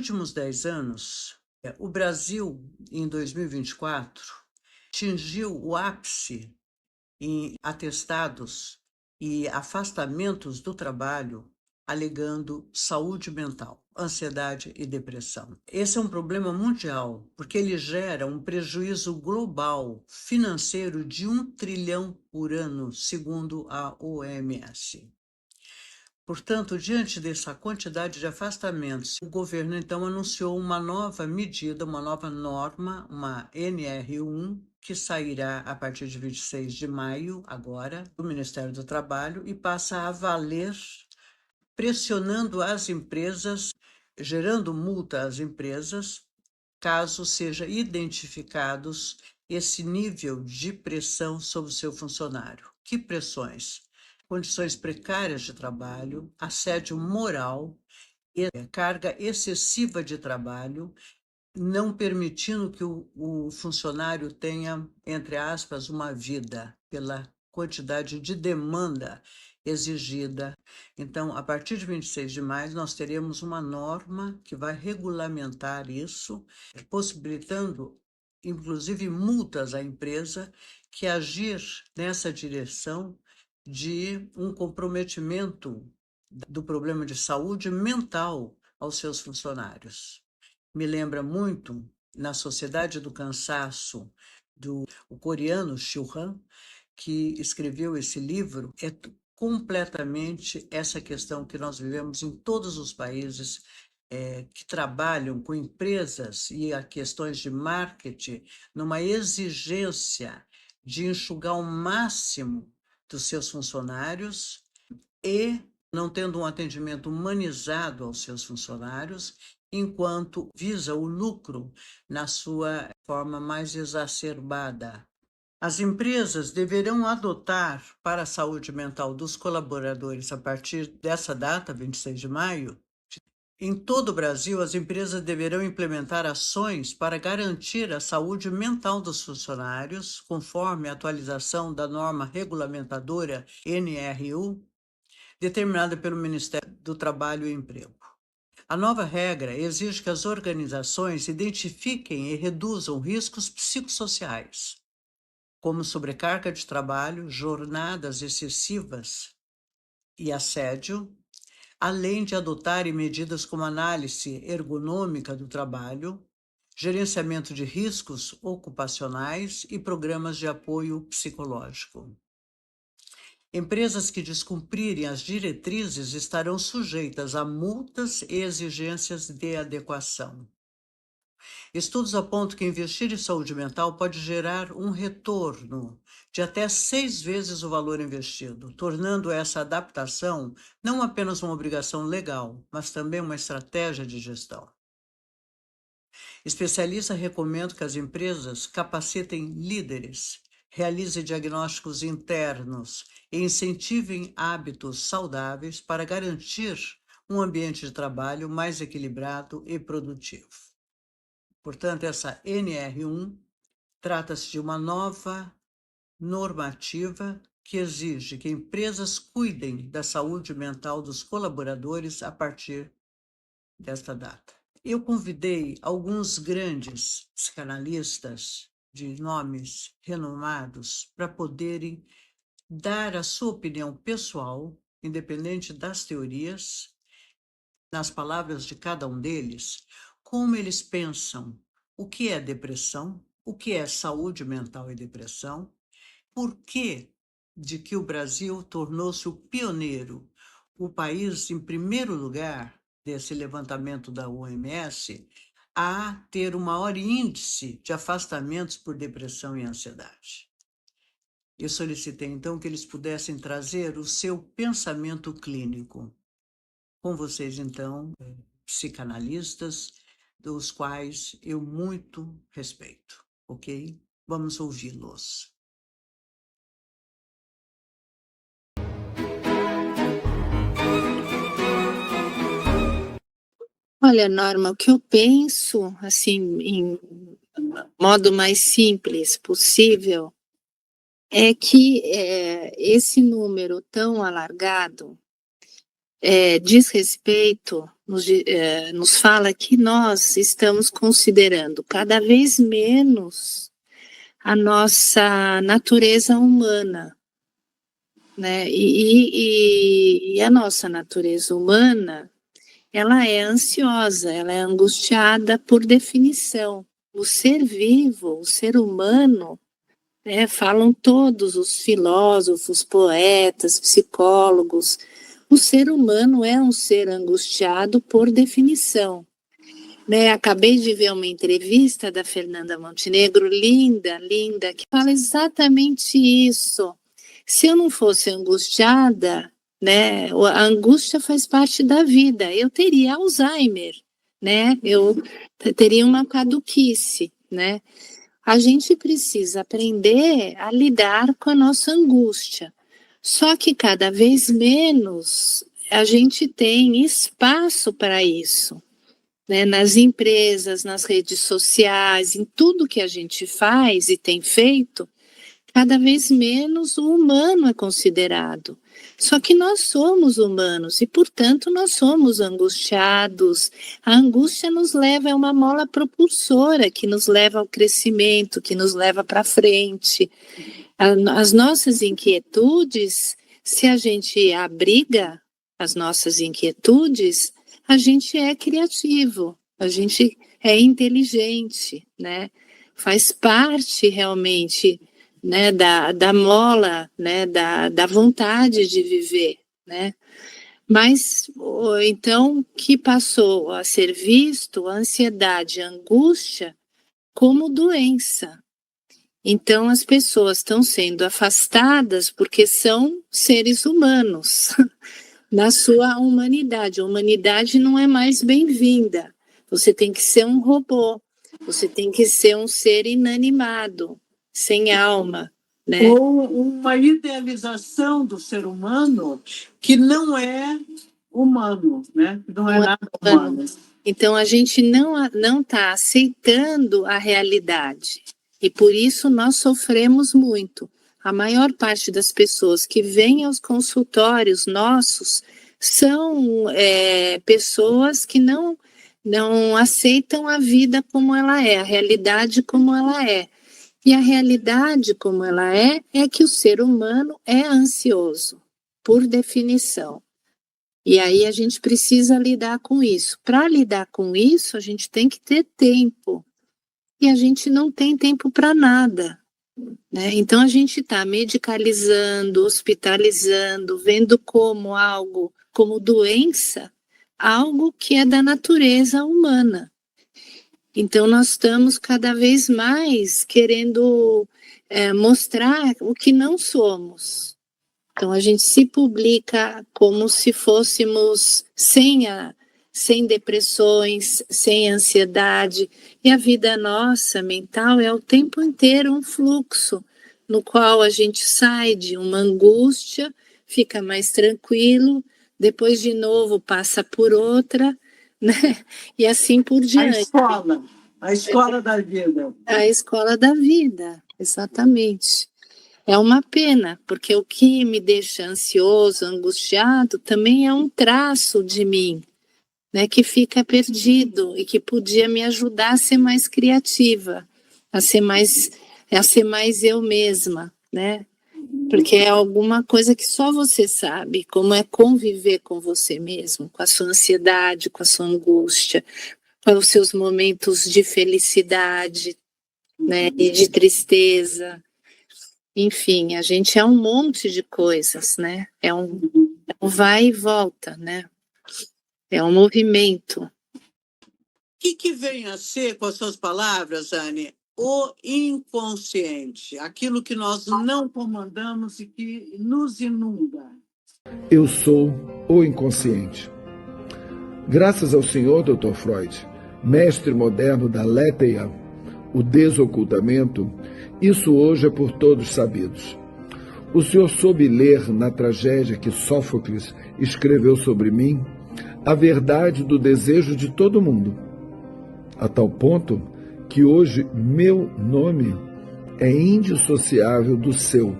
últimos 10 anos, o Brasil, em 2024, atingiu o ápice em atestados e afastamentos do trabalho, alegando saúde mental, ansiedade e depressão. Esse é um problema mundial, porque ele gera um prejuízo global financeiro de 1 trilhão por ano, segundo a OMS. Portanto, diante dessa quantidade de afastamentos, o governo então anunciou uma nova medida, uma nova norma, uma NR1, que sairá a partir de 26 de maio, agora, do Ministério do Trabalho, e passa a valer, pressionando as empresas, gerando multa às empresas, caso seja identificados esse nível de pressão sobre o seu funcionário. Que pressões? Condições precárias de trabalho, assédio moral, carga excessiva de trabalho, não permitindo que o funcionário tenha, entre aspas, uma vida, pela quantidade de demanda exigida. Então, a partir de 26 de maio, nós teremos uma norma que vai regulamentar isso, possibilitando, inclusive, multas à empresa que agir nessa direção de um comprometimento do problema de saúde mental aos seus funcionários. Me lembra muito, na Sociedade do Cansaço, o coreano Shu Han, que escreveu esse livro, é completamente essa questão que nós vivemos em todos os países que trabalham com empresas e a questões de marketing, numa exigência de enxugar o máximo dos seus funcionários e não tendo um atendimento humanizado aos seus funcionários, enquanto visa o lucro na sua forma mais exacerbada. As empresas deverão adotar para a saúde mental dos colaboradores a partir dessa data, 26 de maio. Em todo o Brasil, as empresas deverão implementar ações para garantir a saúde mental dos funcionários, conforme a atualização da norma regulamentadora NRU, determinada pelo Ministério do Trabalho e Emprego. A nova regra exige que as organizações identifiquem e reduzam riscos psicossociais, como sobrecarga de trabalho, jornadas excessivas e assédio, além de adotarem medidas como análise ergonômica do trabalho, gerenciamento de riscos ocupacionais e programas de apoio psicológico. Empresas que descumprirem as diretrizes estarão sujeitas a multas e exigências de adequação. Estudos apontam que investir em saúde mental pode gerar um retorno de até 6 vezes o valor investido, tornando essa adaptação não apenas uma obrigação legal, mas também uma estratégia de gestão. Especialistas recomendam que as empresas capacitem líderes, realizem diagnósticos internos e incentivem hábitos saudáveis para garantir um ambiente de trabalho mais equilibrado e produtivo. Portanto, essa NR1 trata-se de uma nova normativa que exige que empresas cuidem da saúde mental dos colaboradores a partir desta data. Eu convidei alguns grandes psicanalistas de nomes renomados para poderem dar a sua opinião pessoal, independente das teorias, nas palavras de cada um deles, como eles pensam o que é depressão, o que é saúde mental e depressão, por que de que o Brasil tornou-se o pioneiro, o país em primeiro lugar desse levantamento da OMS, a ter o maior índice de afastamentos por depressão e ansiedade. Eu solicitei, então, que eles pudessem trazer o seu pensamento clínico. Com vocês, então, psicanalistas, dos quais eu muito respeito, ok? Vamos ouvi-los. Olha, Norma, o que eu penso, assim, em modo mais simples possível, é que esse número tão alargado diz respeito nos fala que nós estamos considerando cada vez menos a nossa natureza humana, né? E a nossa natureza humana, ela é ansiosa, ela é angustiada por definição. O ser vivo, o ser humano, né, falam todos os filósofos, poetas, psicólogos, o ser humano é um ser angustiado por definição. Né, acabei de ver uma entrevista da Fernanda Montenegro, linda, linda, que fala exatamente isso. Se eu não fosse angustiada, né, a angústia faz parte da vida. Eu teria Alzheimer, né? Eu teria uma caduquice, né? A gente precisa aprender a lidar com a nossa angústia. Só que cada vez menos a gente tem espaço para isso, né? Nas empresas, nas redes sociais, em tudo que a gente faz e tem feito, cada vez menos o humano é considerado. Só que nós somos humanos e, portanto, nós somos angustiados. A angústia nos leva a uma mola propulsora que nos leva ao crescimento, que nos leva para frente. As nossas inquietudes, se a gente abriga as nossas inquietudes, a gente é criativo, a gente é inteligente, né? Faz parte realmente, né, da mola, né, da vontade de viver, né? Mas, então, que passou a ser visto a ansiedade, a angústia como doença. Então, as pessoas estão sendo afastadas porque são seres humanos, na sua humanidade. A humanidade não é mais bem-vinda. Você tem que ser um robô, você tem que ser um ser inanimado, sem alma, né? Ou uma idealização do ser humano que não é humano, né? Não é nada humano. Então a gente não está aceitando a realidade e por isso nós sofremos muito. A maior parte das pessoas que vêm aos consultórios nossos são pessoas que não aceitam a vida como ela é, a realidade como ela é. E a realidade como ela é que o ser humano é ansioso, por definição. E aí a gente precisa lidar com isso. Para lidar com isso, a gente tem que ter tempo. E a gente não tem tempo para nada, né? Então a gente está medicalizando, hospitalizando, vendo como algo, como doença, algo que é da natureza humana. Então, nós estamos cada vez mais querendo mostrar o que não somos. Então, a gente se publica como se fôssemos sem depressões, sem ansiedade. E a vida nossa, mental, é o tempo inteiro um fluxo, no qual a gente sai de uma angústia, fica mais tranquilo, depois de novo passa por outra, né? E assim por diante. A escola da vida. A escola da vida, exatamente. É uma pena, porque o que me deixa ansioso, angustiado, também é um traço de mim, né, que fica perdido e que podia me ajudar a ser mais criativa, a ser mais eu mesma, né? Porque é alguma coisa que só você sabe, como é conviver com você mesmo, com a sua ansiedade, com a sua angústia, com os seus momentos de felicidade, né, e de tristeza. Enfim, a gente é um monte de coisas, né? É um vai e volta, né? É um movimento. O que vem a ser, com as suas palavras, Anne, o inconsciente, aquilo que nós não comandamos e que nos inunda? Eu sou o inconsciente. Graças ao senhor Dr. Freud, mestre moderno da Letheia, o desocultamento, isso hoje é por todos sabidos. O senhor soube ler na tragédia que Sófocles escreveu sobre mim a verdade do desejo de todo mundo, a tal ponto que hoje meu nome é indissociável do seu.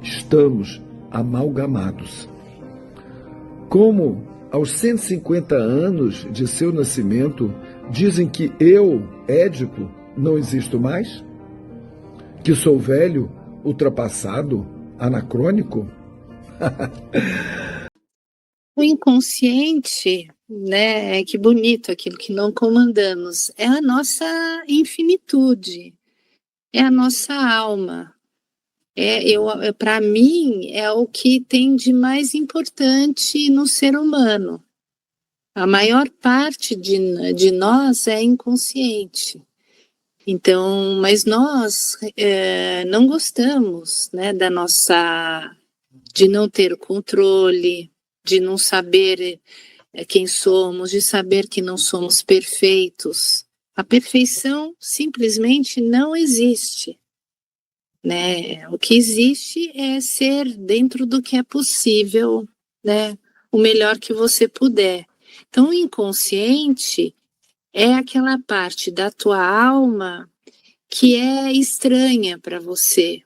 Estamos amalgamados. Como aos 150 anos de seu nascimento, dizem que eu, Édipo, não existo mais? Que sou velho, ultrapassado, anacrônico? O inconsciente, né, que bonito aquilo que não comandamos, é a nossa infinitude, é a nossa alma. Para mim, é o que tem de mais importante no ser humano. A maior parte de nós é inconsciente. Então, mas nós não gostamos, né, de não ter o controle, de não saber quem somos, de saber que não somos perfeitos. A perfeição simplesmente não existe, né? O que existe é ser dentro do que é possível, né? O melhor que você puder. Então, o inconsciente é aquela parte da tua alma que é estranha para você,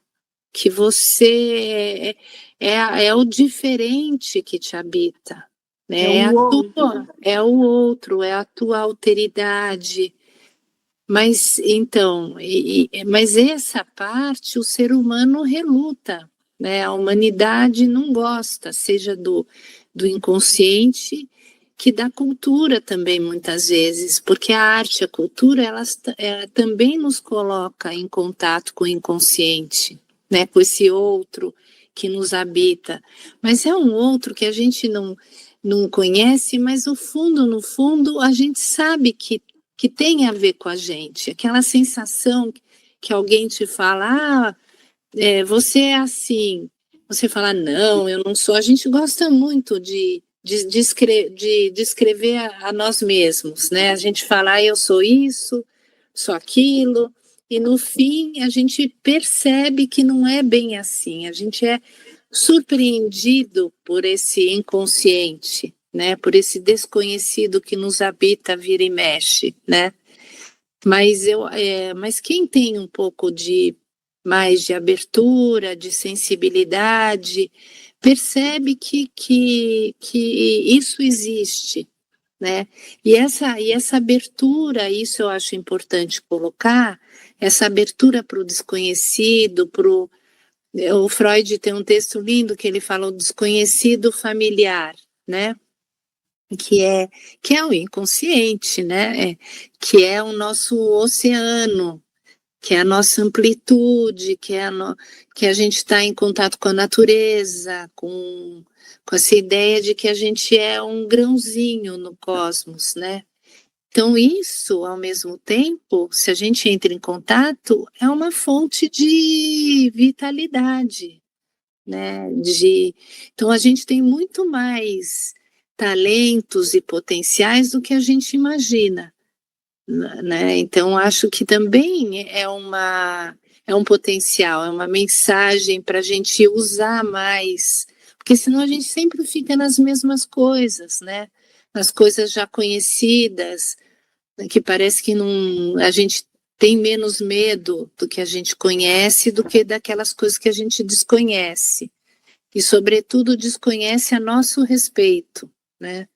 que você é o diferente que te habita, né? É o outro, é a tua alteridade. Mas então, mas essa parte o ser humano reluta, né? A humanidade não gosta, seja do inconsciente, que da cultura também muitas vezes, porque a arte, a cultura, elas também nos coloca em contato com o inconsciente, né? Com esse outro que nos habita. Mas é um outro que a gente não conhece, mas no fundo, a gente sabe que tem a ver com a gente, aquela sensação que alguém te fala, você é assim, você fala, não, eu não sou. A gente gosta muito de descrever a nós mesmos, né? A gente fala, eu sou isso, sou aquilo, e no fim a gente percebe que não é bem assim, a gente é surpreendido por esse inconsciente, né? Por esse desconhecido que nos habita, vira e mexe, né? Mas quem tem um pouco mais de abertura, de sensibilidade, percebe que isso existe, né? E essa abertura, isso eu acho importante colocar, essa abertura para o desconhecido, o Freud tem um texto lindo que ele fala o desconhecido familiar, né? Que é o inconsciente, né? Que é o nosso oceano, que é a nossa amplitude, que a gente está em contato com a natureza, com essa ideia de que a gente é um grãozinho no cosmos, né? Então, isso, ao mesmo tempo, se a gente entra em contato, é uma fonte de vitalidade, né? Então, a gente tem muito mais talentos e potenciais do que a gente imagina, né? Então, acho que também é um potencial, é uma mensagem para a gente usar mais, porque senão a gente sempre fica nas mesmas coisas, né? Nas coisas já conhecidas, que parece que não, a gente tem menos medo do que a gente conhece do que daquelas coisas que a gente desconhece. E, sobretudo, desconhece a nosso respeito, né?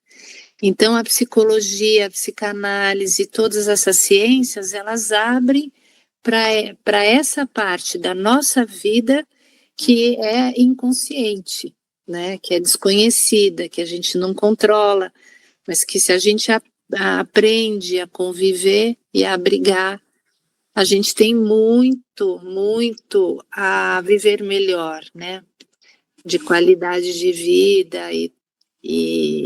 Então, a psicologia, a psicanálise, todas essas ciências, elas abrem para essa parte da nossa vida que é inconsciente, né? Que é desconhecida, que a gente não controla, mas que se a gente aprende a conviver e a abrigar, a gente tem muito, muito a viver melhor, né? De qualidade de vida e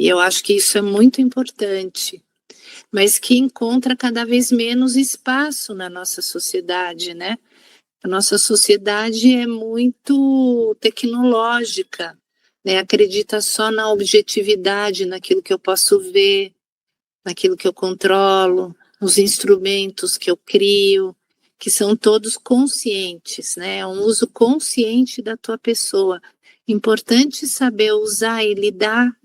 eu acho que isso é muito importante, mas que encontra cada vez menos espaço na nossa sociedade, né? A nossa sociedade é muito tecnológica, né? Acredita só na objetividade, naquilo que eu posso ver, naquilo que eu controlo, nos instrumentos que eu crio, que são todos conscientes, né? É um uso consciente da tua pessoa. Importante saber usar e lidar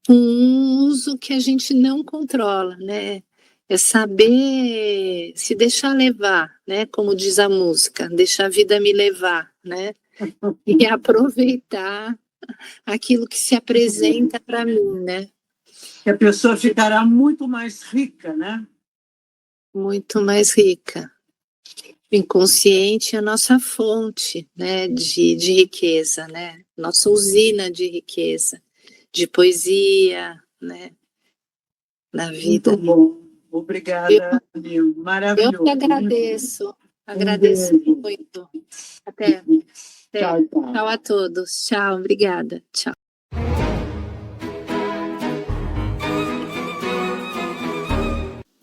com um uso que a gente não controla, né? É saber se deixar levar, né? Como diz a música, deixar a vida me levar, né? E aproveitar aquilo que se apresenta para mim, né? Que a pessoa ficará muito mais rica, né? Muito mais rica. O inconsciente é a nossa fonte, né, de riqueza, né? Nossa usina de riqueza, de poesia, né? Na vida. Muito bom. Obrigada, Nil. Eu Maravilhoso. que agradeço beijo. muito. Até. Tchau, tchau. Tchau a todos. Tchau, obrigada. Tchau.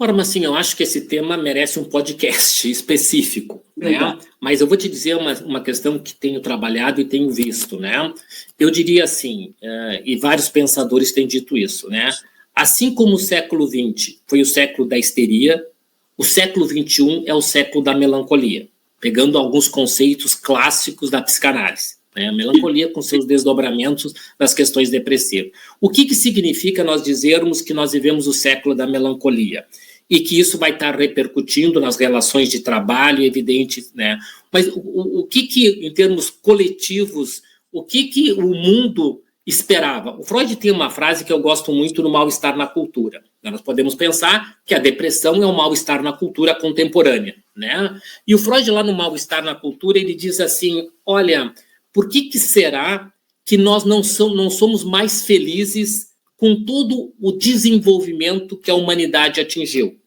Ora, mas assim, eu acho que esse tema merece um podcast específico, né? Mas eu vou te dizer uma questão que tenho trabalhado e tenho visto, né? Eu diria assim, e vários pensadores têm dito isso, né? Assim como o século XX foi o século da histeria, o século XXI é o século da melancolia, pegando alguns conceitos clássicos da psicanálise, né? A melancolia com seus desdobramentos das questões depressivas. O que significa nós dizermos que nós vivemos o século da melancolia? E que isso vai estar repercutindo nas relações de trabalho, evidente, né? Mas o que em termos coletivos, o que o mundo esperava? O Freud tem uma frase que eu gosto muito no mal-estar na cultura. Nós podemos pensar que a depressão é um mal-estar na cultura contemporânea, né? E o Freud, lá no mal-estar na cultura, ele diz assim, olha, por que será que nós não somos mais felizes com todo o desenvolvimento que a humanidade atingiu?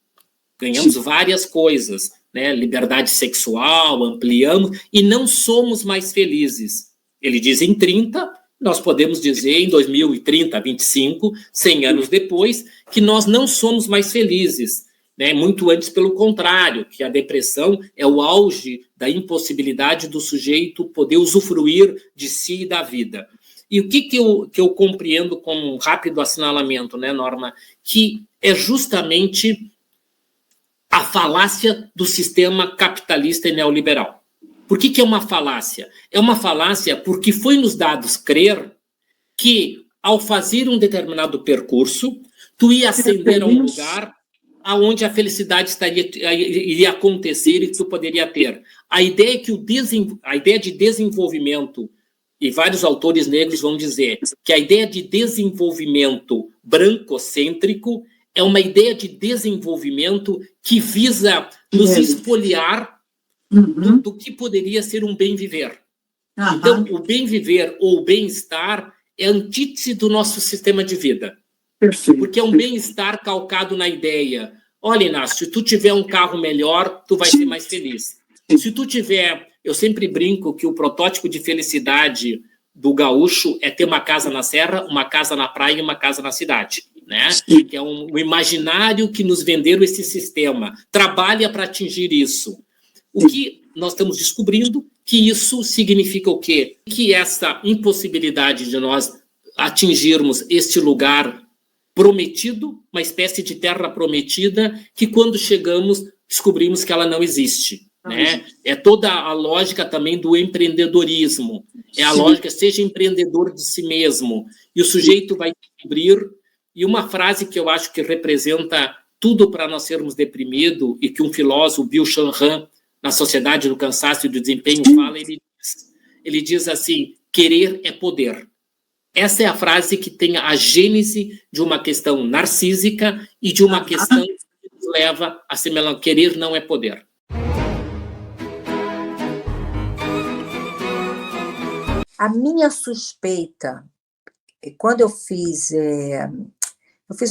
Ganhamos várias coisas, né? Liberdade sexual, ampliamos, e não somos mais felizes. Ele diz em 30, nós podemos dizer em 2030, 25, 100 anos depois, que nós não somos mais felizes, né? Muito antes, pelo contrário, que a depressão é o auge da impossibilidade do sujeito poder usufruir de si e da vida. E o que eu compreendo como um rápido assinalamento, né, Norma? Que é justamente a falácia do sistema capitalista e neoliberal. Por que é uma falácia? É uma falácia porque foi nos dados crer que, ao fazer um determinado percurso, tu ia ascender a um lugar aonde a felicidade iria acontecer e que tu poderia ter. A ideia de desenvolvimento, e vários autores negros vão dizer que a ideia de desenvolvimento brancocêntrico é uma ideia de desenvolvimento que visa nos espoliar do que poderia ser um bem-viver. Então, o bem-viver ou o bem-estar é a antítese do nosso sistema de vida. Perfeito. Porque é um bem-estar calcado na ideia, olha, Inácio, se tu tiver um carro melhor, tu vai ser mais feliz. Se tu tiver... Eu sempre brinco que o protótipo de felicidade do gaúcho é ter uma casa na serra, uma casa na praia e uma casa na cidade. Né? Que é um imaginário que nos venderam esse sistema. Trabalha para atingir isso. O que nós estamos descobrindo que isso significa o quê? Que essa impossibilidade de nós atingirmos este lugar prometido, uma espécie de terra prometida, que quando chegamos descobrimos que ela não existe. Né? É toda a lógica também do empreendedorismo. É a lógica, seja empreendedor de si mesmo. E o sujeito vai descobrir. E uma frase que eu acho que representa tudo para nós sermos deprimidos e que um filósofo, Bill Shanran, na Sociedade do Cansaço e do Desempenho, fala, ele diz assim, querer é poder. Essa é a frase que tem a gênese de uma questão narcísica e de uma questão que nos leva a ser querer não é poder. A minha suspeita, quando eu fiz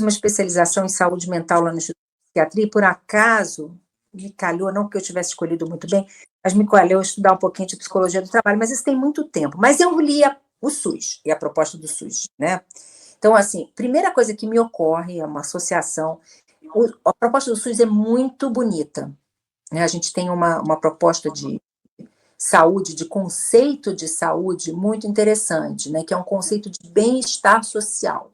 uma especialização em saúde mental lá no Instituto de Psiquiatria, e por acaso me calhou, não que eu tivesse escolhido muito bem, mas me calhou estudar um pouquinho de psicologia do trabalho, mas isso tem muito tempo. Mas eu li o SUS e a proposta do SUS, né? Então, assim, primeira coisa que me ocorre é uma associação. A proposta do SUS é muito bonita, né? A gente tem uma proposta de saúde, de conceito de saúde muito interessante, né? Que é um conceito de bem-estar social,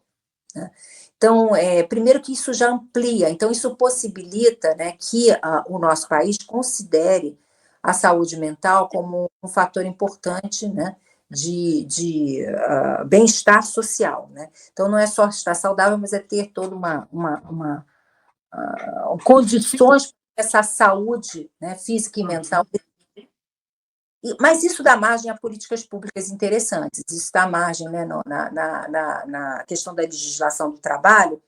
né? Então, primeiro que isso já amplia, então isso possibilita, né, que o nosso país considere a saúde mental como um fator importante, né, de bem-estar social, né? Então, não é só estar saudável, mas é ter toda condições para essa saúde, né, física e mental. Mas isso dá margem a políticas públicas interessantes, isso dá margem, né, na questão da legislação do trabalho,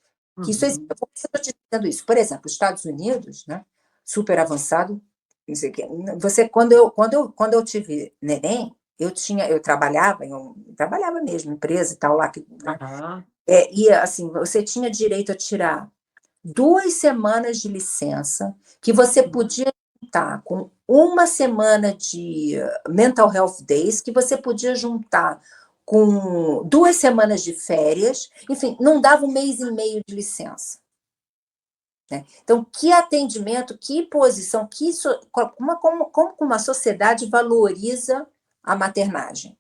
que isso existe. Por que eu estou te dizendo isso? Por exemplo, os Estados Unidos, né, super avançado, quando eu tive neném, eu trabalhava trabalhava mesmo, empresa e tal lá, e assim, você tinha direito a tirar 2 semanas de licença, que você podia juntar com 1 semana de mental health days, que você podia juntar com 2 semanas de férias, enfim, não dava 1 mês e meio de licença. Né? Então, que atendimento, que posição, como uma sociedade valoriza a maternagem.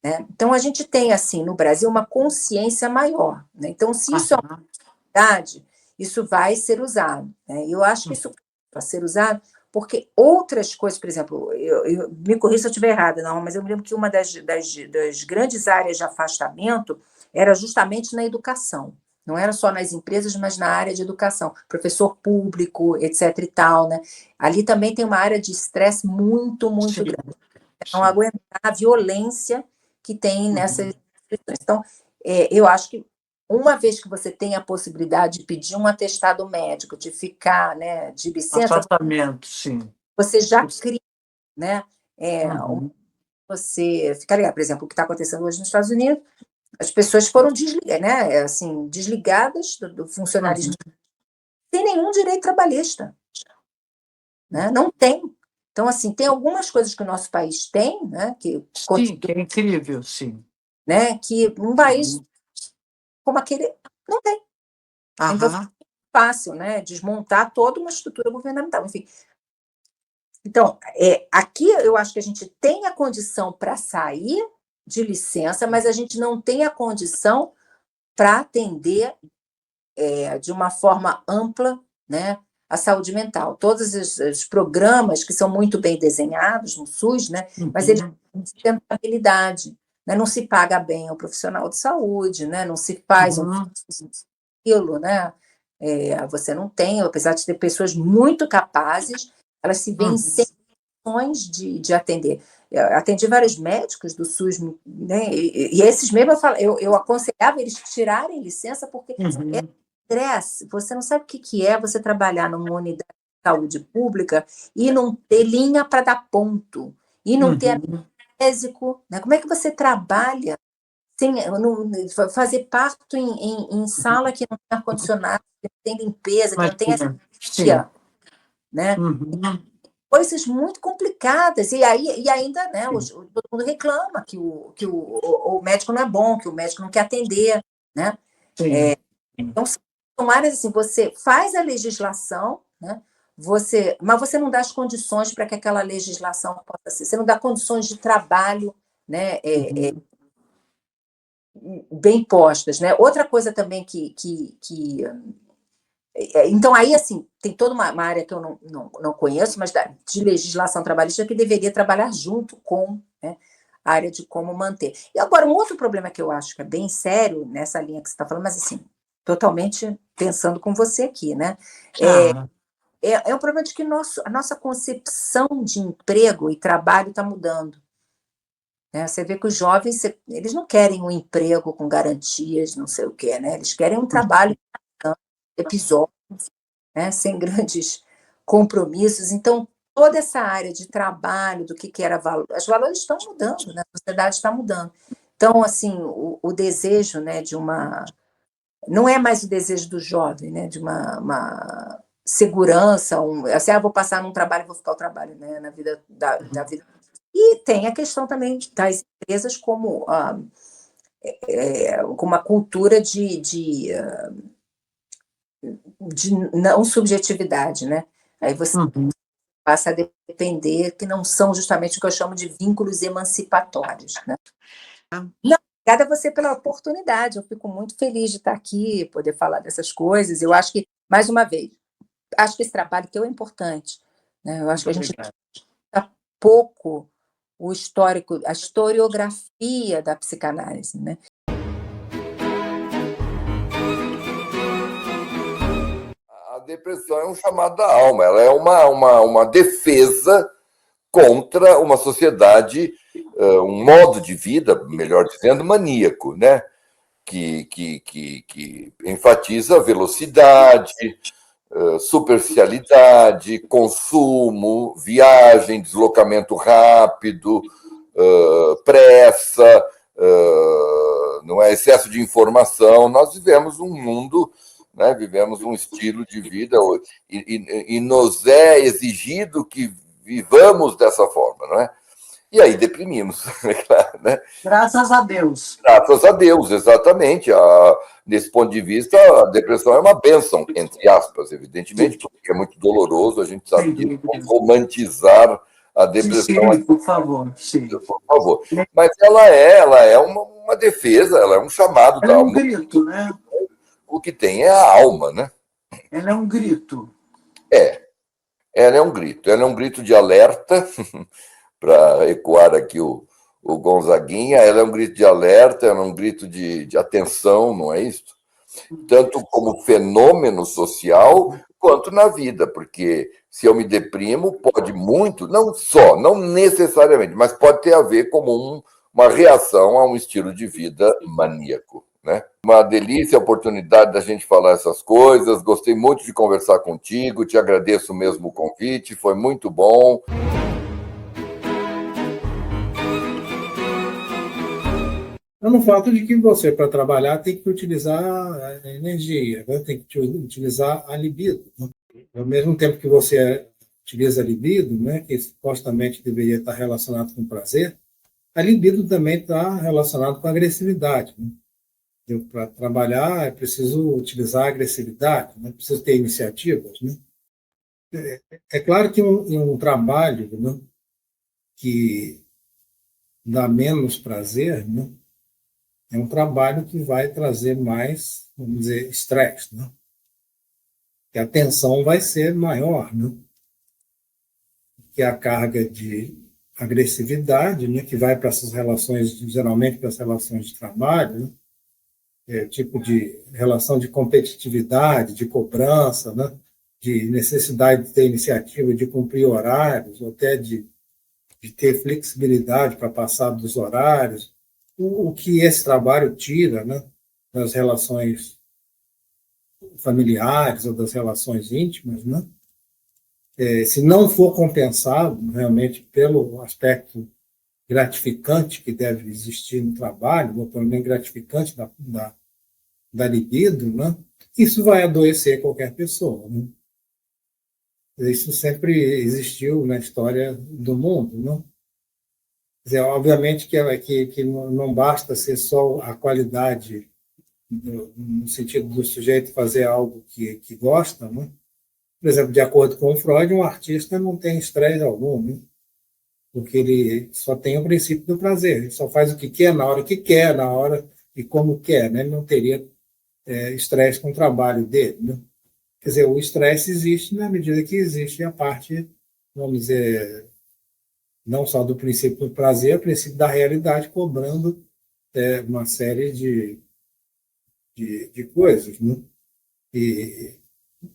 Né? Então, a gente tem, assim, no Brasil, uma consciência maior. Né? Então, se isso é uma verdade, isso vai ser usado. Né? E eu acho que isso vai ser usado porque outras coisas, por exemplo, me corrija se eu estiver errada, não, mas eu me lembro que uma das grandes áreas de afastamento era justamente na educação. Não era só nas empresas, mas na área de educação. Professor público, etc. e tal. Né? Ali também tem uma área de estresse muito, muito grande. Não aguentar a violência que tem nessas instituições. Então, eu acho que uma vez que você tem a possibilidade de pedir um atestado médico, de ficar, né, de licença, Afastamento, sim. você já cria, né, você fica ligado. Por exemplo, o que está acontecendo hoje nos Estados Unidos, as pessoas foram desligadas do funcionalismo sem nenhum direito trabalhista. Né? Não tem. Então, assim, tem algumas coisas que o nosso país tem, né, que é incrível, sim. Né, que um país como aquele não tem. Então, é fácil, né, desmontar toda uma estrutura governamental. Enfim. Então, aqui eu acho que a gente tem a condição para sair de licença, mas a gente não tem a condição para atender de uma forma ampla, né, a saúde mental. Todos os programas que são muito bem desenhados no SUS, né, mas eles têm sustentabilidade. Né, não se paga bem ao profissional de saúde, né, não se faz aquilo, né, você não tem, apesar de ter pessoas muito capazes, elas se veem sem condições de atender. Eu atendi vários médicos do SUS, né, e esses mesmo eu aconselhava eles tirarem licença, porque estresse, você não sabe o que é você trabalhar numa unidade de saúde pública e não ter linha para dar ponto, e não ter anestésico, né? Como é que você trabalha sem fazer parto em sala que não tem ar-condicionado, que não tem limpeza, que não tem assistência, né? Coisas muito complicadas, e ainda, né, todo mundo reclama que o médico não é bom, que o médico não quer atender, né? Então, são áreas assim, você faz a legislação, né? Mas você não dá as condições para que aquela legislação possa ser. Você não dá condições de trabalho, né, bem postas. Né? Outra coisa também então, aí, assim, tem toda uma área que eu não conheço, mas de legislação trabalhista que deveria trabalhar junto com, né, a área de como manter. E agora, um outro problema que eu acho que é bem sério nessa linha que você está falando, mas assim, totalmente pensando com você aqui, né? É o problema de que a nossa concepção de emprego e trabalho está mudando. Né? Você vê que os jovens, eles não querem um emprego com garantias, não sei o quê, né? Eles querem um trabalho episódios, né? Sem grandes compromissos. Então, toda essa área de trabalho, do que era valor, os valores estão mudando, né? A sociedade está mudando. Então, assim, o desejo, né, de uma... Não é mais o desejo do jovem, né, de uma segurança, assim, vou passar num trabalho e vou ficar o trabalho, né, na vida da vida. E tem a questão também das empresas como uma cultura de não subjetividade, né? Aí você passa a depender, que não são justamente o que eu chamo de vínculos emancipatórios, né? Não, obrigada a você pela oportunidade, eu fico muito feliz de estar aqui, poder falar dessas coisas. Eu acho que, mais uma vez, acho que esse trabalho teu é importante, né? Eu acho que a gente está pouco o histórico, a historiografia da psicanálise, né? A depressão é um chamado da alma, ela é uma defesa contra uma sociedade, um modo de vida, melhor dizendo, maníaco, né? que enfatiza velocidade, superficialidade, consumo, viagem, deslocamento rápido, pressa, não é excesso de informação. Nós vivemos um mundo, né, vivemos um estilo de vida e nos é exigido que vivamos dessa forma, não é? E aí deprimimos, claro, né? Graças a Deus. Graças a Deus, exatamente. Nesse ponto de vista, a depressão é uma bênção, entre aspas, evidentemente, porque é muito doloroso, a gente sabe disso, romantizar a depressão. Sim, por favor, sim. Por favor. Mas ela é uma defesa, ela é um chamado da alma. É um grito, né? O que tem é a alma, né? Ela é um grito. Ela é um grito de alerta, para ecoar aqui o Gonzaguinha, ela é um grito de alerta, ela é um grito de atenção, não é isso? Tanto como fenômeno social, quanto na vida, porque se eu me deprimo, pode muito, não necessariamente, mas pode ter a ver como uma reação a um estilo de vida maníaco. Né? Uma delícia a oportunidade da gente falar essas coisas, gostei muito de conversar contigo, te agradeço mesmo o convite, foi muito bom. No fato de que você, para trabalhar, tem que utilizar a energia, né? Tem que utilizar a libido. Né? Ao mesmo tempo que você utiliza a libido, né, que supostamente deveria estar relacionado com prazer, a libido também está relacionado com a agressividade. Né? Para trabalhar, é preciso utilizar a agressividade, né? Preciso ter iniciativas. Né? É claro que um trabalho, né, que dá menos prazer, né, é um trabalho que vai trazer mais, vamos dizer, estresse, né? Que a tensão vai ser maior, né? Que a carga de agressividade, né, que vai para essas relações, geralmente para as relações de trabalho, né? Tipo de relação de competitividade, de cobrança, né? De necessidade de ter iniciativa, de cumprir horários, ou até de ter flexibilidade para passar dos horários, o que esse trabalho tira, né, das relações familiares ou das relações íntimas, né? Se não for compensado realmente pelo aspecto gratificante que deve existir no trabalho, ou pelo menos gratificante da libido, né? Isso vai adoecer qualquer pessoa. Né? Isso sempre existiu na história do mundo, não? Quer dizer, obviamente que não basta ser só a qualidade no sentido do sujeito fazer algo que gosta, né? Por exemplo, de acordo com o Freud, um artista não tem estresse algum, né? Porque ele só tem o princípio do prazer, ele só faz o que quer, na hora que quer, na hora e como quer, né? Ele não teria estresse com o trabalho dele, né? Quer dizer, o estresse existe na medida que existe a parte, vamos dizer, não só do princípio do prazer, o princípio da realidade, cobrando uma série de coisas. Né? E,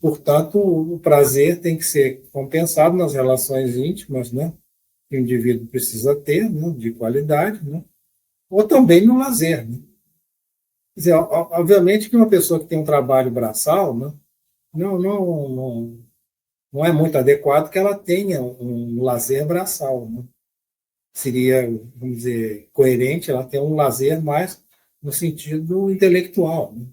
portanto, o prazer tem que ser compensado nas relações íntimas, né? Que o indivíduo precisa ter, né? De qualidade, né? Ou também no lazer. Né? Quer dizer, obviamente que uma pessoa que tem um trabalho braçal, né? Não é muito adequado que ela tenha um lazer braçal. Né? Seria, vamos dizer, coerente ela ter um lazer mais no sentido intelectual. Né?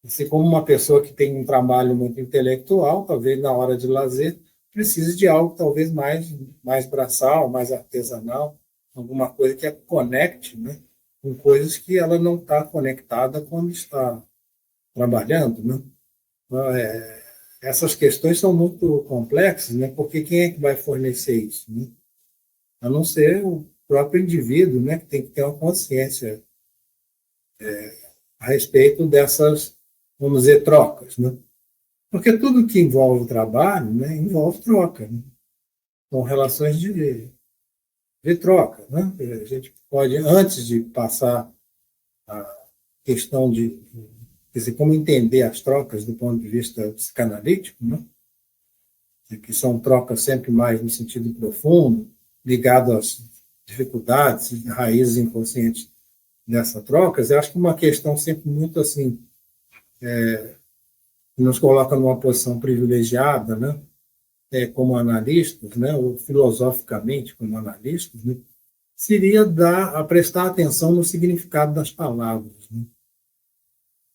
Assim como uma pessoa que tem um trabalho muito intelectual, talvez na hora de lazer, precise de algo talvez mais braçal, mais artesanal, alguma coisa que a conecte, né, com coisas que ela não está conectada quando está trabalhando. Né? Então, essas questões são muito complexas, né? Porque quem é que vai fornecer isso? Né? A não ser o próprio indivíduo, né? Que tem que ter uma consciência a respeito dessas, vamos dizer, trocas. Né? Porque tudo que envolve o trabalho, né, envolve troca. Né? São relações de troca. Né? A gente pode, antes de passar a questão de quer dizer, como entender as trocas do ponto de vista psicanalítico, né? Que são trocas sempre mais no sentido profundo, ligado às dificuldades, raízes inconscientes nessa troca, eu acho que uma questão sempre muito assim, nos coloca numa posição privilegiada, né? Como analistas, né? Ou filosoficamente como analistas, né? Seria a prestar atenção no significado das palavras, né?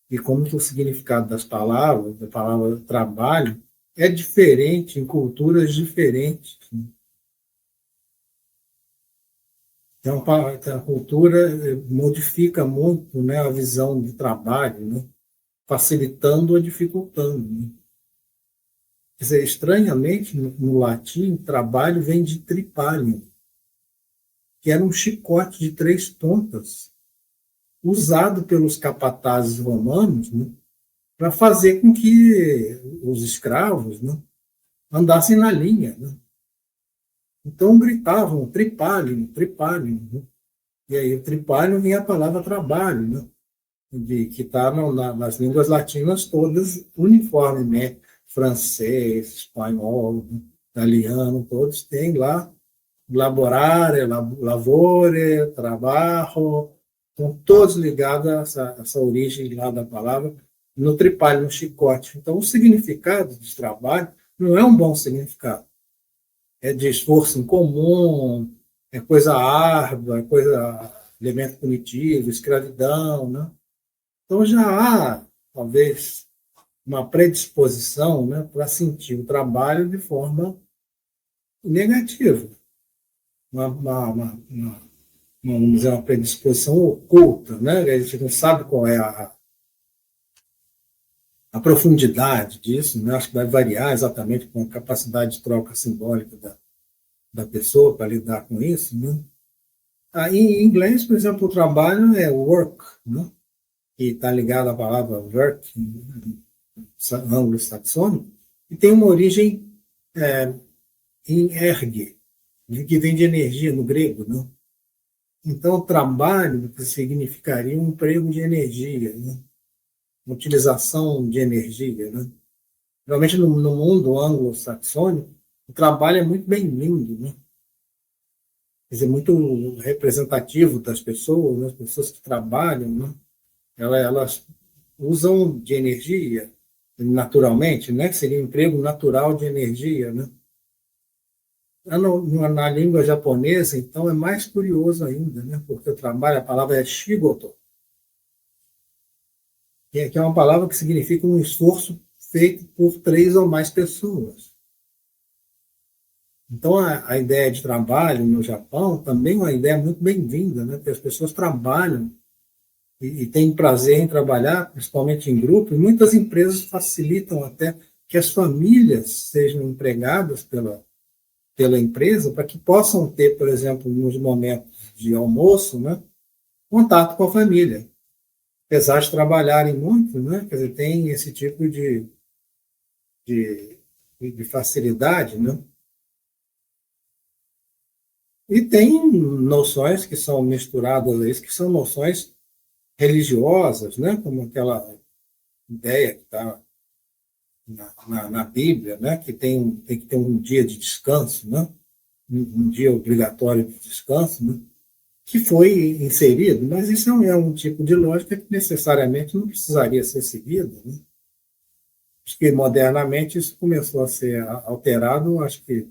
E como que o significado das palavras, da palavra trabalho, é diferente em culturas diferentes, né? Então, a cultura modifica muito, né, a visão de trabalho, né? Facilitando ou dificultando, né? Quer dizer, estranhamente, no latim, trabalho vem de tripalium, que era um chicote de 3 pontas, usado pelos capatazes romanos, né, para fazer com que os escravos, né, andassem na linha, né? Então gritavam tripalium, tripalium, né? E aí o tripalium vem a palavra trabalho, né? Que está nas línguas latinas todas uniformemente, francês, espanhol, italiano, todos têm lá laborare, lavore, trabalho, estão todos ligados a essa origem lá da palavra, no tripalho, no chicote. Então, o significado de trabalho não é um bom significado. É de esforço em comum, é coisa árdua, é elemento punitivo, escravidão, né? Então, já há, talvez, uma predisposição, né, para sentir o trabalho de forma negativa. Vamos dizer, uma predisposição oculta, né? A gente não sabe qual é a profundidade disso, né? Acho que vai variar exatamente com a capacidade de troca simbólica da pessoa para lidar com isso, né? Em inglês, por exemplo, o trabalho é work, né? Que está ligado à palavra work, anglo-saxônico, e tem uma origem em ergue, que vem de energia no grego, né? Então, trabalho significaria um emprego de energia, né? Uma utilização de energia, né? Realmente, no mundo anglo-saxônico, o trabalho é muito bem-vindo, né? Quer dizer, muito representativo das pessoas, né? As pessoas que trabalham, né? Elas usam de energia naturalmente, né? Que seria um emprego natural de energia, né? Na língua japonesa, então, é mais curioso ainda, né? Porque o trabalho, a palavra é shigoto, que é uma palavra que significa um esforço feito por 3 ou mais pessoas. Então, a ideia de trabalho no Japão também é uma ideia muito bem-vinda, né? Porque as pessoas trabalham e têm prazer em trabalhar, principalmente em grupo, e muitas empresas facilitam até que as famílias sejam empregadas pela empresa, para que possam ter, por exemplo, nos momentos de almoço, né, contato com a família. Apesar de trabalharem muito, né, quer dizer, tem esse tipo de facilidade, né? E tem noções que são misturadas a isso, que são noções religiosas, né, como aquela ideia que está na Bíblia, né, que tem que ter um dia de descanso, né, um dia obrigatório de descanso, né, que foi inserido, mas isso é um tipo de lógica que necessariamente não precisaria ser seguida, né? Acho que modernamente isso começou a ser alterado, acho que,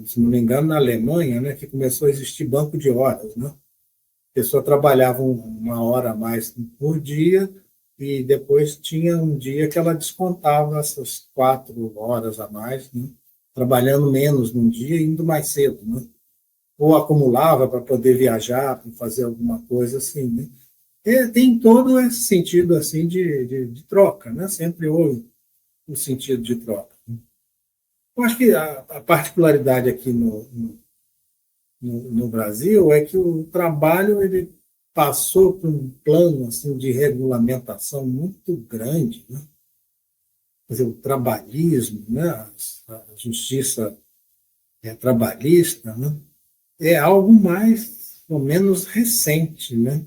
se não me engano, na Alemanha, né, que começou a existir banco de horas, né? A pessoa trabalhava 1 hora a mais por dia, e depois tinha um dia que ela descontava essas 4 horas a mais, né? Trabalhando menos num dia e indo mais cedo, né? Ou acumulava para poder viajar, para fazer alguma coisa assim, né? E tem todo esse sentido assim de troca, né? Sempre houve o sentido de troca. Eu acho que a particularidade aqui no Brasil é que o trabalho ele passou por um plano assim, de regulamentação muito grande, né? Quer dizer, o trabalhismo, né? A justiça trabalhista, né? É algo mais ou menos recente, né?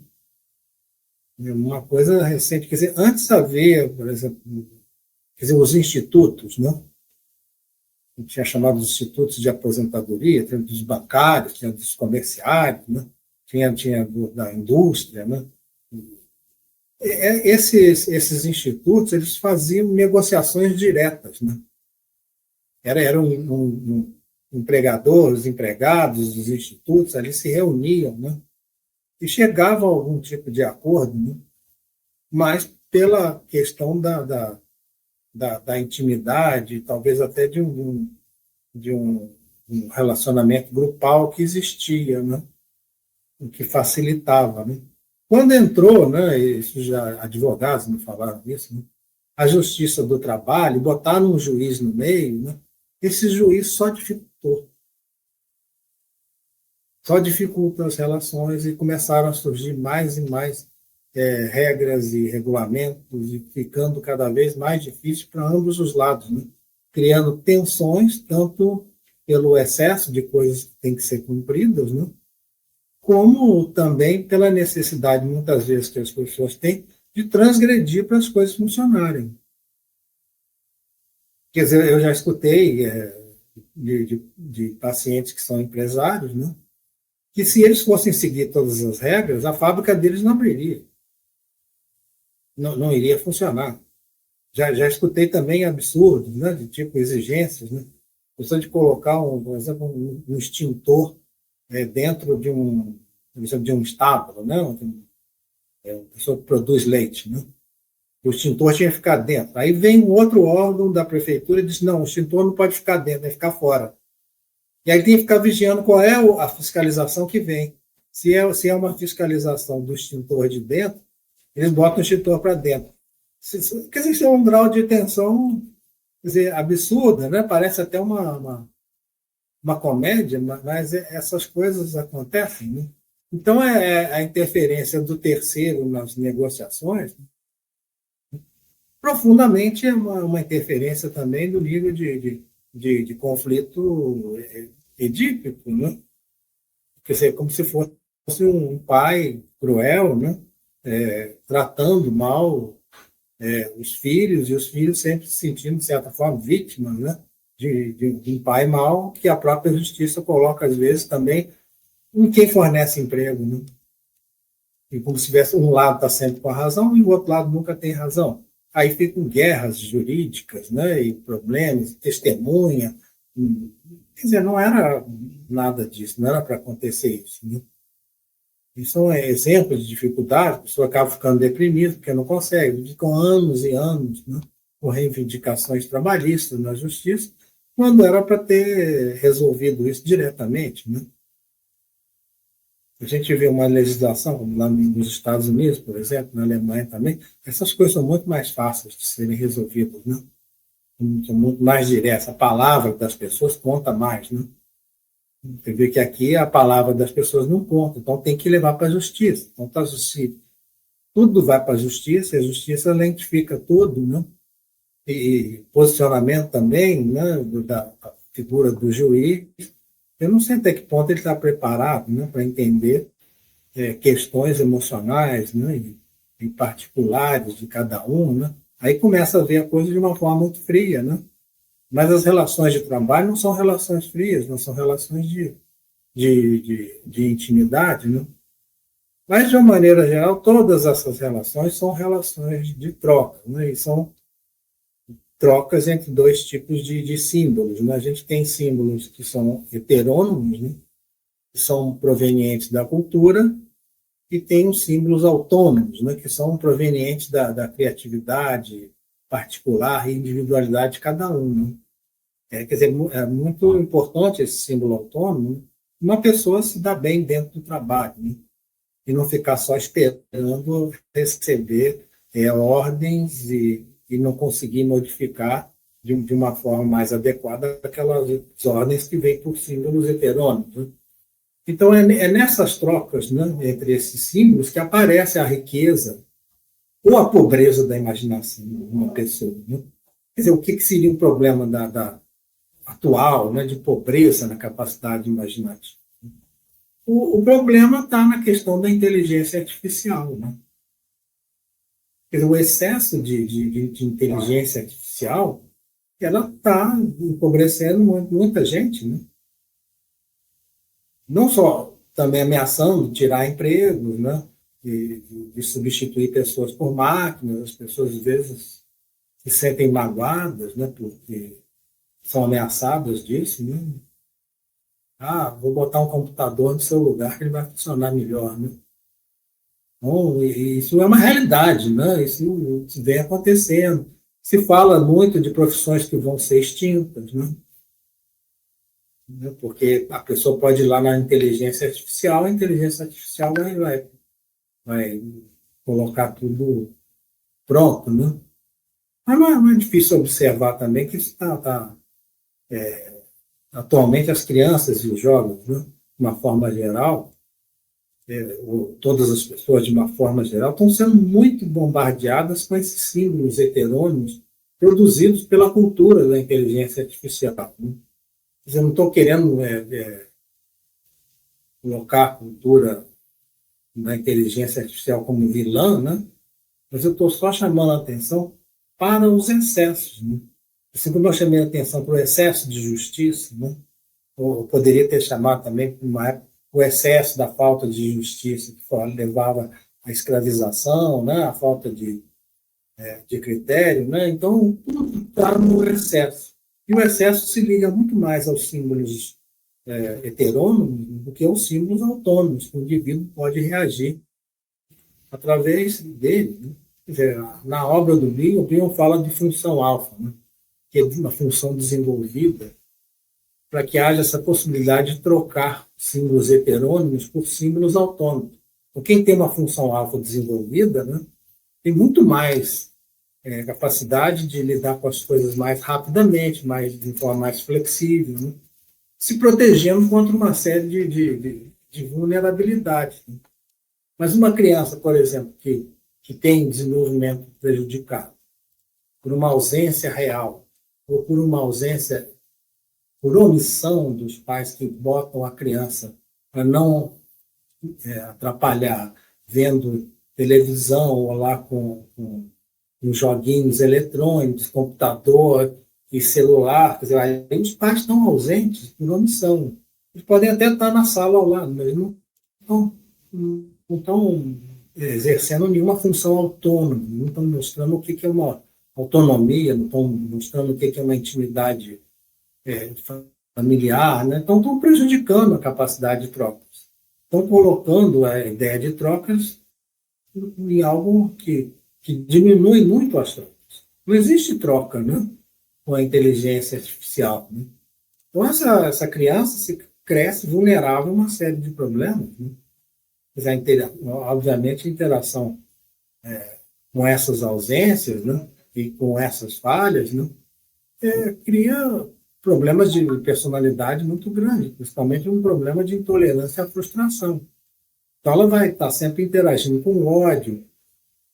É uma coisa recente. Quer dizer, antes havia, por exemplo, quer dizer, os institutos, né? A gente tinha chamado de institutos de aposentadoria, tinha dos bancários, tinha dos comerciários, né? tinha da indústria, né? Esses institutos, eles faziam negociações diretas, né? Era um empregador, os empregados dos institutos ali se reuniam, né? E chegavam a algum tipo de acordo, né? Mas pela questão da intimidade, talvez até de um relacionamento grupal que existia, né? O que facilitava, né? Quando entrou, né, isso já advogados me falaram isso, né, a Justiça do Trabalho, botaram um juiz no meio, né, esse juiz só dificulta as relações e começaram a surgir mais e mais regras e regulamentos e ficando cada vez mais difícil para ambos os lados, né, criando tensões, tanto pelo excesso de coisas que têm que ser cumpridas, né, como também pela necessidade, muitas vezes, que as pessoas têm de transgredir para as coisas funcionarem. Quer dizer, eu já escutei de pacientes que são empresários, né, que se eles fossem seguir todas as regras, a fábrica deles não abriria. Não iria funcionar. Já escutei também absurdos, né, de tipo exigências, né, questão de colocar, por exemplo, um extintor dentro de um estábulo, né? Uma pessoa que produz leite, né? O extintor tinha que ficar dentro. Aí vem um outro órgão da prefeitura e diz, não, o extintor não pode ficar dentro, tem que ficar fora. E aí tem que ficar vigiando qual é a fiscalização que vem. Se é uma fiscalização do extintor de dentro, eles botam o extintor para dentro. Quer dizer, isso é um grau de tensão, quer dizer, absurda, né? Parece até uma comédia, mas essas coisas acontecem, né? Então, a interferência do terceiro nas negociações, profundamente, é uma interferência também do nível de conflito edípico, né? Quer dizer, como se fosse um pai cruel, né? Tratando mal os filhos, e os filhos sempre se sentindo, de certa forma, vítimas, né? De um pai mau, que a própria justiça coloca, às vezes, também em quem fornece emprego, né? E como se tivesse um lado está sempre com a razão e o outro lado nunca tem razão. Aí ficam guerras jurídicas, né? E problemas, testemunha. Quer dizer, não era nada disso, não era para acontecer isso, né? E são exemplos de dificuldade, a pessoa acaba ficando deprimida porque não consegue, ficam anos e anos, né, com reivindicações trabalhistas na justiça, quando era para ter resolvido isso diretamente, né? A gente vê uma legislação, como lá nos Estados Unidos, por exemplo, na Alemanha também, essas coisas são muito mais fáceis de serem resolvidas, né? São muito mais diretas, a palavra das pessoas conta mais, né? Você vê que aqui a palavra das pessoas não conta, então tem que levar para a justiça. Então, tudo vai para a justiça lentifica tudo, né? E posicionamento também, né, da figura do juiz. Eu não sei até que ponto ele está preparado, né, para entender questões emocionais, né, em particulares de cada um, né? Aí começa a ver a coisa de uma forma muito fria, né? Mas as relações de trabalho não são relações frias, não são relações de intimidade, né? Mas, de uma maneira geral, todas essas relações são relações de troca, né? E são trocas entre dois tipos de símbolos, né? A gente tem símbolos que são heterônomos, né? Que são provenientes da cultura, e tem os símbolos autônomos, né? Que são provenientes da criatividade particular e individualidade de cada um, né? Quer dizer, é muito importante esse símbolo autônomo, né? Uma pessoa se dá bem dentro do trabalho, né? E não ficar só esperando receber ordens e não conseguir modificar de uma forma mais adequada aquelas ordens que vêm por símbolos heterônomos, né? Então, é nessas trocas, né, entre esses símbolos que aparece a riqueza ou a pobreza da imaginação de uma pessoa, né? Quer dizer, o que seria um problema atual, né, de pobreza na capacidade imaginativa? O problema está na questão da inteligência artificial, né? Quer dizer, o excesso de inteligência artificial, ela está empobrecendo muita gente, né? Não só também ameaçando tirar empregos, né? De substituir pessoas por máquinas. As pessoas, às vezes, se sentem magoadas, né? Porque são ameaçadas disso, né? Ah, vou botar um computador no seu lugar que ele vai funcionar melhor, né? Bom, isso é uma realidade, né? Isso vem acontecendo. Se fala muito de profissões que vão ser extintas, né? Porque a pessoa pode ir lá na inteligência artificial, a inteligência artificial vai colocar tudo pronto, né? Mas não é difícil observar também que isso atualmente as crianças e os jovens, né, de uma forma geral, todas as pessoas de uma forma geral, estão sendo muito bombardeadas com esses símbolos heterônimos produzidos pela cultura da inteligência artificial. Né? Eu não estou querendo colocar a cultura da inteligência artificial como vilã, né? Mas eu estou só chamando a atenção para os excessos. Né? Assim como eu chamei a atenção para o excesso de justiça, né? Ou poderia ter chamado também, por uma época, o excesso da falta de justiça, que levava à escravização, né? A falta de critério. Né? Então, tudo está no excesso. E o excesso se liga muito mais aos símbolos heterônomos do que aos símbolos autônomos, que o indivíduo pode reagir através dele. Né? Quer dizer, na obra do Bion, o Bion fala de função alfa, né? Que é uma função desenvolvida para que haja essa possibilidade de trocar símbolos heterônimos por símbolos autônomos. Então, quem tem uma função alfa desenvolvida, né, tem muito mais capacidade de lidar com as coisas mais rapidamente, de forma mais flexível, né, se protegendo contra uma série de vulnerabilidades. Né. Mas uma criança, por exemplo, que tem desenvolvimento prejudicado por uma ausência real ou por uma ausência por omissão dos pais que botam a criança para não atrapalhar vendo televisão ou lá com joguinhos eletrônicos, computador e celular. Quer dizer, aí os pais estão ausentes por omissão. Eles podem até estar na sala ao lado, mas não estão exercendo nenhuma função autônoma, não estão mostrando o que é uma autonomia, não estão mostrando o que é uma intimidade familiar, né? Então estão prejudicando a capacidade de trocas. Estão colocando a ideia de trocas em algo que diminui muito as trocas. Não existe troca, né, com a inteligência artificial. Né? Então essa criança cresce vulnerável a uma série de problemas. Né? Obviamente a interação com essas ausências, né, e com essas falhas, né, cria problemas de personalidade muito grandes, principalmente um problema de intolerância à frustração. Então, ela vai estar sempre interagindo com ódio,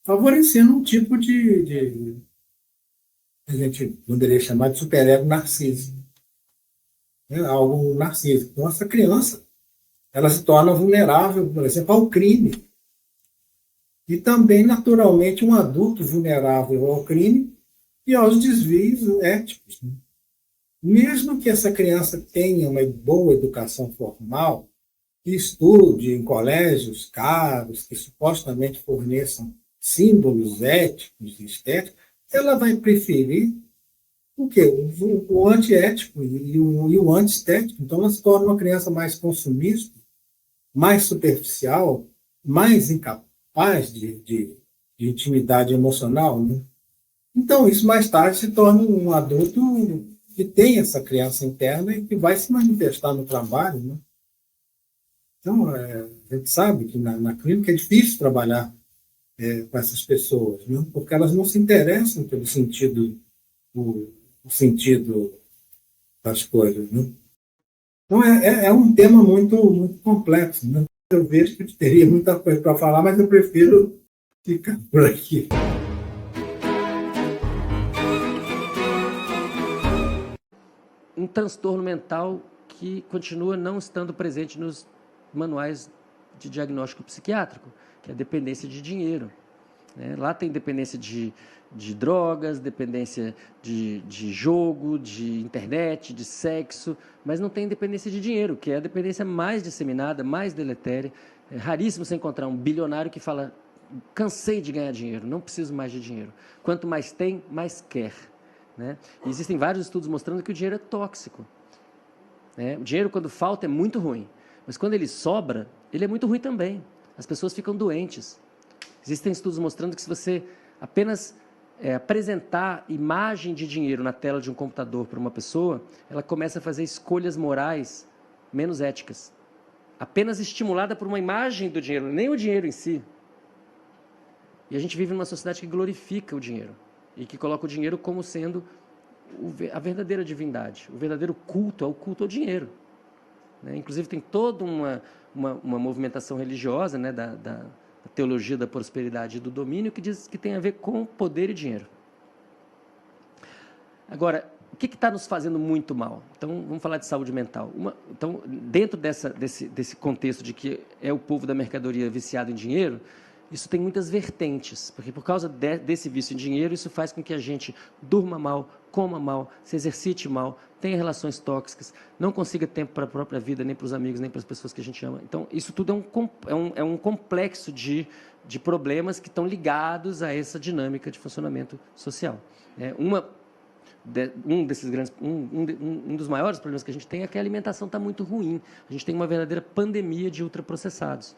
favorecendo um tipo a gente poderia chamar de superego narcísico, né? Algo narcísico. Então, essa criança ela se torna vulnerável, por exemplo, ao crime. E também, naturalmente, um adulto vulnerável ao crime e aos desvios éticos. Né? Mesmo que essa criança tenha uma boa educação formal, que estude em colégios caros, que supostamente forneçam símbolos éticos e estéticos, ela vai preferir o quê? O antiético e o antiestético. Então, ela se torna uma criança mais consumista, mais superficial, mais incapaz de intimidade emocional. Né? Então, isso mais tarde se torna um adulto que tem essa criança interna e que vai se manifestar no trabalho. Né? Então, a gente sabe que na clínica é difícil trabalhar com essas pessoas, né? Porque elas não se interessam pelo sentido, o sentido das coisas. Né? Então, é um tema muito, muito complexo. Né? Eu vejo que eu teria muita coisa para falar, mas eu prefiro ficar por aqui. Um transtorno mental que continua não estando presente nos manuais de diagnóstico psiquiátrico, que é a dependência de dinheiro. né? Lá tem dependência de drogas, dependência de jogo, de internet, de sexo, mas não tem dependência de dinheiro, que é a dependência mais disseminada, mais deletéria. É raríssimo você encontrar um bilionário que fala: cansei de ganhar dinheiro, não preciso mais de dinheiro. Quanto mais tem, mais quer, né? E existem vários estudos mostrando que o dinheiro é tóxico, né? O dinheiro, quando falta, é muito ruim, mas quando ele sobra, ele é muito ruim também. As pessoas ficam doentes. Existem estudos mostrando que se você apenas apresentar imagem de dinheiro na tela de um computador para uma pessoa, ela começa a fazer escolhas morais menos éticas. Apenas estimulada por uma imagem do dinheiro, nem o dinheiro em si. E a gente vive numa sociedade que glorifica o dinheiro e que coloca o dinheiro como sendo a verdadeira divindade. O verdadeiro culto é o culto ao dinheiro, né? Inclusive tem toda uma movimentação religiosa, né, da teologia da prosperidade e do domínio, que diz que tem a ver com poder e dinheiro. Agora, o que está nos fazendo muito mal? Então, vamos falar de saúde mental. Então, dentro desse contexto de que é o povo da mercadoria viciado em dinheiro, isso tem muitas vertentes, porque por causa desse vício em dinheiro, isso faz com que a gente durma mal, coma mal, se exercite mal, tenha relações tóxicas, não consiga tempo para a própria vida, nem para os amigos, nem para as pessoas que a gente ama. Então, isso tudo é um complexo de problemas que estão ligados a essa dinâmica de funcionamento social. Um dos maiores problemas que a gente tem é que a alimentação está muito ruim. A gente tem uma verdadeira pandemia de ultraprocessados,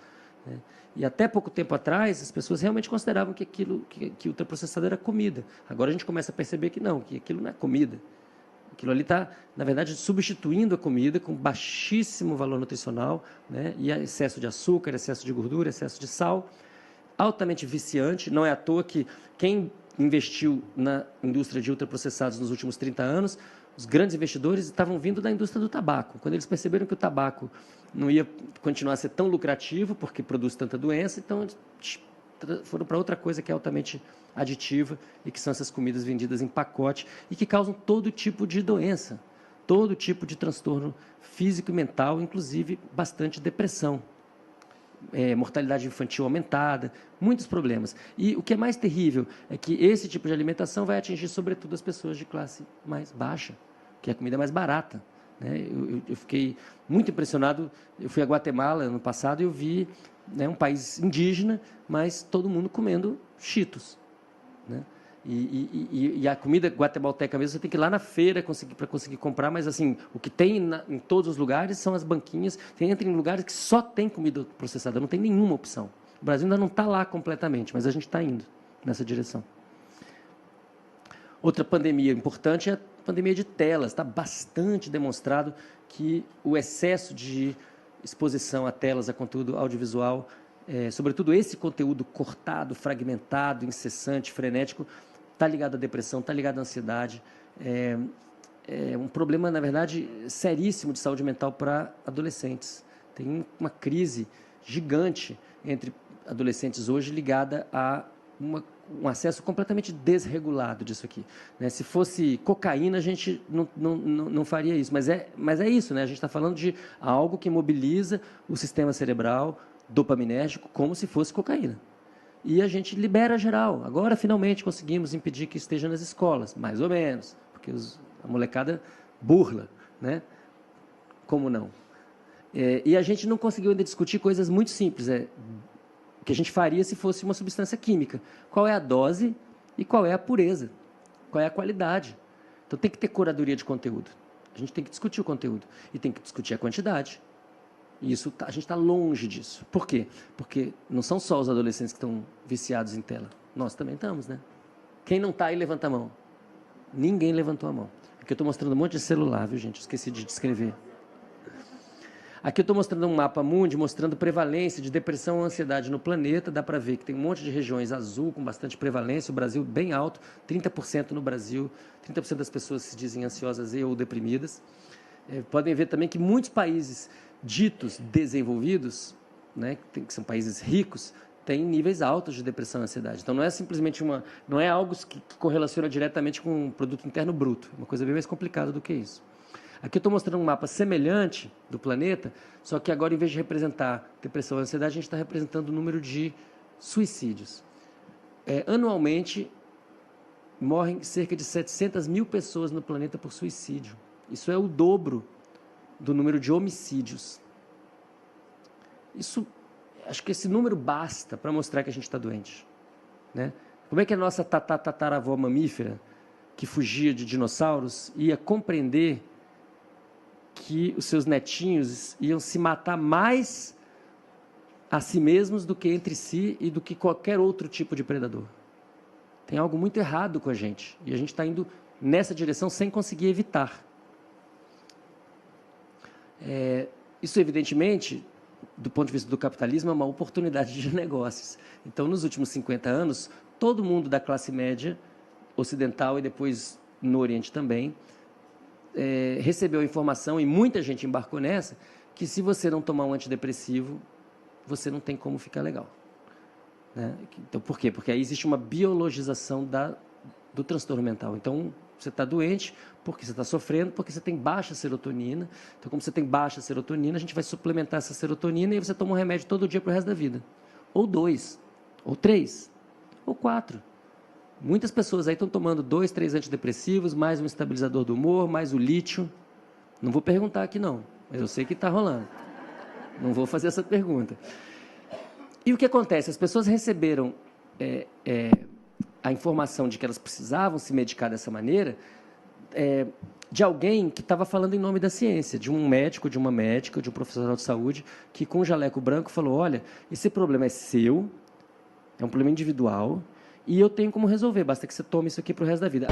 né? E até pouco tempo atrás, as pessoas realmente consideravam que ultraprocessado era comida. Agora a gente começa a perceber que não, que aquilo não é comida. Aquilo ali está, na verdade, substituindo a comida com baixíssimo valor nutricional, né? E excesso de açúcar, excesso de gordura, excesso de sal, altamente viciante. Não é à toa que quem investiu na indústria de ultraprocessados nos últimos 30 anos, os grandes investidores estavam vindo da indústria do tabaco. Quando eles perceberam que o tabaco não ia continuar a ser tão lucrativo, porque produz tanta doença, então foram para outra coisa que é altamente aditiva e que são essas comidas vendidas em pacote e que causam todo tipo de doença, todo tipo de transtorno físico e mental, inclusive bastante depressão. Mortalidade infantil aumentada, muitos problemas. E o que é mais terrível é que esse tipo de alimentação vai atingir, sobretudo, as pessoas de classe mais baixa, que é a comida mais barata, né? Eu fiquei muito impressionado. Eu fui a Guatemala ano passado e eu vi, né, um país indígena, mas todo mundo comendo Cheetos, né? E a comida guatemalteca mesmo, você tem que ir lá na feira para conseguir comprar, mas assim, o que tem em todos os lugares são as banquinhas. Você entra em lugares que só tem comida processada, não tem nenhuma opção. O Brasil ainda não está lá completamente, mas a gente está indo nessa direção. Outra pandemia importante é a pandemia de telas. Está bastante demonstrado que o excesso de exposição a telas, a conteúdo audiovisual, sobretudo esse conteúdo cortado, fragmentado, incessante, frenético, está ligado à depressão, está ligado à ansiedade. É um problema, na verdade, seríssimo de saúde mental para adolescentes. Tem uma crise gigante entre adolescentes hoje ligada a um acesso completamente desregulado disso aqui, né? Se fosse cocaína, a gente não faria isso, mas é isso, né? A gente está falando de algo que mobiliza o sistema cerebral dopaminérgico como se fosse cocaína. E a gente libera geral. Agora, finalmente, conseguimos impedir que esteja nas escolas, mais ou menos, porque a molecada burla, né? Como não? E a gente não conseguiu ainda discutir coisas muito simples. O que a gente faria se fosse uma substância química. Qual é a dose e qual é a pureza? Qual é a qualidade? Então, tem que ter curadoria de conteúdo. A gente tem que discutir o conteúdo e tem que discutir a quantidade. E isso, a gente está longe disso. Por quê? Porque não são só os adolescentes que estão viciados em tela. Nós também estamos, né? Quem não está aí, levanta a mão. Ninguém levantou a mão. Aqui eu estou mostrando um monte de celular, viu, gente? Esqueci de descrever. Aqui eu estou mostrando um mapa mundi, mostrando prevalência de depressão ou ansiedade no planeta. Dá para ver que tem um monte de regiões azul com bastante prevalência. O Brasil bem alto, 30% no Brasil. 30% das pessoas se dizem ansiosas e ou deprimidas. Podem ver também que muitos países ditos desenvolvidos, né, que são países ricos, têm níveis altos de depressão e ansiedade. Então, não é simplesmente não é algo que correlaciona diretamente com o produto interno bruto. É uma coisa bem mais complicada do que isso. Aqui eu estou mostrando um mapa semelhante do planeta, só que agora, em vez de representar depressão e ansiedade, a gente está representando o número de suicídios. anualmente, morrem cerca de 700 mil pessoas no planeta por suicídio. Isso é o dobro do número de homicídios. Acho que esse número basta para mostrar que a gente está doente, né? Como é que a nossa tataravó mamífera, que fugia de dinossauros, ia compreender que os seus netinhos iam se matar mais a si mesmos do que entre si e do que qualquer outro tipo de predador? Tem algo muito errado com a gente, e a gente está indo nessa direção sem conseguir evitar. Isso, evidentemente, do ponto de vista do capitalismo, é uma oportunidade de negócios. Então, nos últimos 50 anos, todo mundo da classe média ocidental e depois no Oriente também, recebeu a informação, e muita gente embarcou nessa, que se você não tomar um antidepressivo, você não tem como ficar legal. Né? Então, por quê? Porque aí existe uma biologização do transtorno mental. Então, você está doente porque você está sofrendo, porque você tem baixa serotonina. Então, como você tem baixa serotonina, a gente vai suplementar essa serotonina e aí você toma um remédio todo dia para o resto da vida. Ou 2, ou 3, ou 4. Muitas pessoas aí estão tomando 2, 3 antidepressivos, mais um estabilizador do humor, mais o lítio. Não vou perguntar aqui não, mas eu sei que está rolando. Não vou fazer essa pergunta. E o que acontece? As pessoas receberam a informação de que elas precisavam se medicar dessa maneira de alguém que estava falando em nome da ciência, de um médico, de uma médica, de um profissional de saúde, que com um jaleco branco falou, olha, esse problema é seu, é um problema individual, e eu tenho como resolver, basta que você tome isso aqui para o resto da vida.